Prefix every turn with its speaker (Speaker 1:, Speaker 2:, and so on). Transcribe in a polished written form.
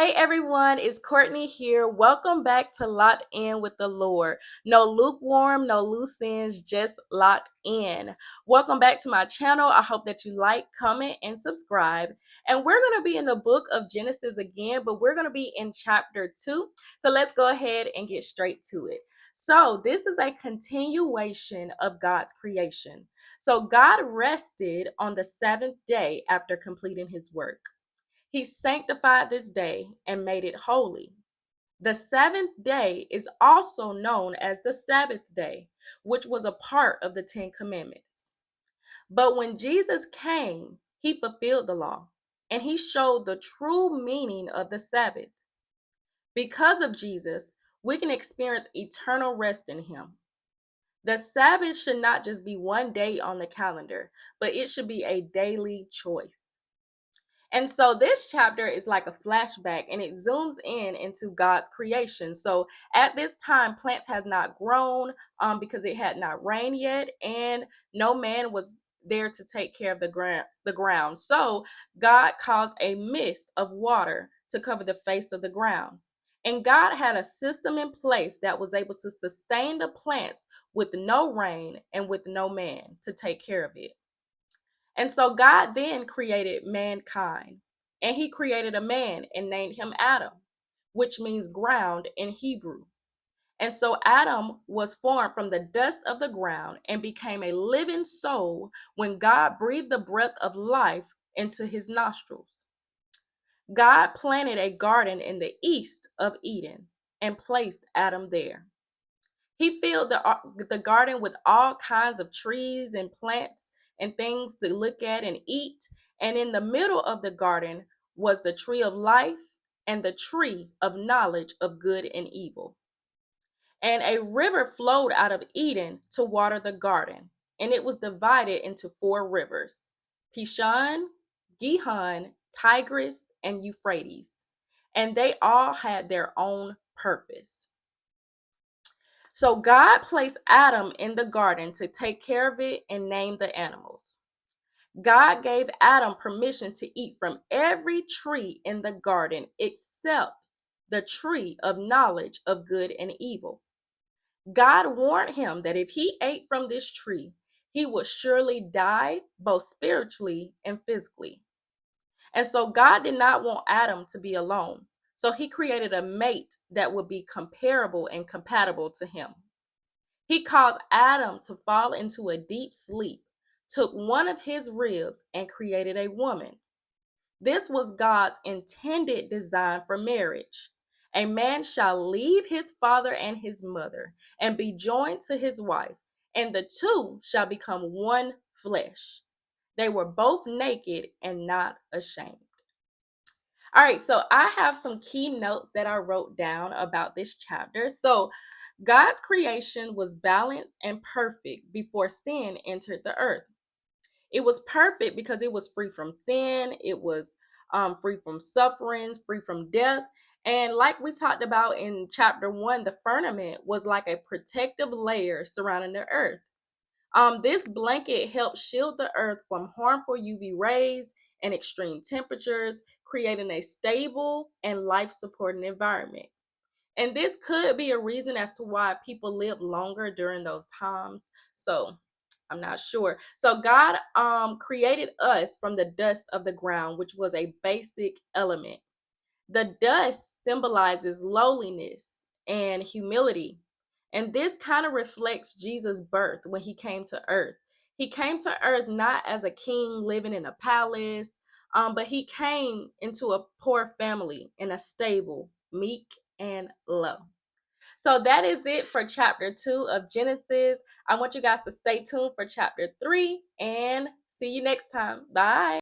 Speaker 1: Hey everyone, it's Courtney here. Welcome back to Locked In with the Lord. No lukewarm, no loose ends, just locked in. Welcome back to my channel. I hope that you like, comment, and subscribe. And we're going to be in the book of Genesis again, but we're going to be in chapter 2. So let's go ahead and get straight to it. So this is a continuation of God's creation. So God rested on the seventh day after completing his work. He sanctified this day and made it holy. The seventh day is also known as the Sabbath day, which was a part of the Ten Commandments. But when Jesus came, he fulfilled the law and he showed the true meaning of the Sabbath. Because of Jesus, we can experience eternal rest in him. The Sabbath should not just be one day on the calendar, but it should be a daily choice. And so this chapter is like a flashback and it zooms in into God's creation. So at this time, plants had not grown because it had not rained yet, and no man was there to take care of the ground. So God caused a mist of water to cover the face of the ground. And God had a system in place that was able to sustain the plants with no rain and with no man to take care of it. And so God then created mankind, and he created a man and named him Adam, which means ground in Hebrew. And so Adam was formed from the dust of the ground and became a living soul when God breathed the breath of life into his nostrils. God planted a garden in the east of Eden and placed Adam there. He filled the garden with all kinds of trees and plants and things to look at and eat. And in the middle of the garden was the tree of life and the tree of knowledge of good and evil. And a river flowed out of Eden to water the garden, and it was divided into four rivers: Pishon, Gihon, Tigris, and Euphrates. And they all had their own purpose. So God placed Adam in the garden to take care of it and name the animals. God gave Adam permission to eat from every tree in the garden except the tree of knowledge of good and evil. God warned him that if he ate from this tree, he would surely die both spiritually and physically. And so God did not want Adam to be alone. So he created a mate that would be comparable and compatible to him. He caused Adam to fall into a deep sleep, took one of his ribs, and created a woman. This was God's intended design for marriage. A man shall leave his father and his mother and be joined to his wife, and the two shall become one flesh. They were both naked and not ashamed. All right, so I have some key notes that I wrote down about this chapter. So God's creation was balanced and perfect before sin entered the earth. It was perfect because it was free from sin, it was free from sufferings, free from death. And like we talked about in chapter 1, the firmament was like a protective layer surrounding the earth. This blanket helps shield the earth from harmful UV rays and extreme temperatures, creating a stable and life supporting environment. And this could be a reason as to why people live longer during those times. So I'm not sure. So God created us from the dust of the ground, which was a basic element. The dust symbolizes lowliness and humility. And this kind of reflects Jesus' birth when he came to earth. He came to earth not as a king living in a palace, but he came into a poor family in a stable, meek, and low. So that is it for chapter 2 of Genesis. I want you guys to stay tuned for chapter 3 and see you next time. Bye.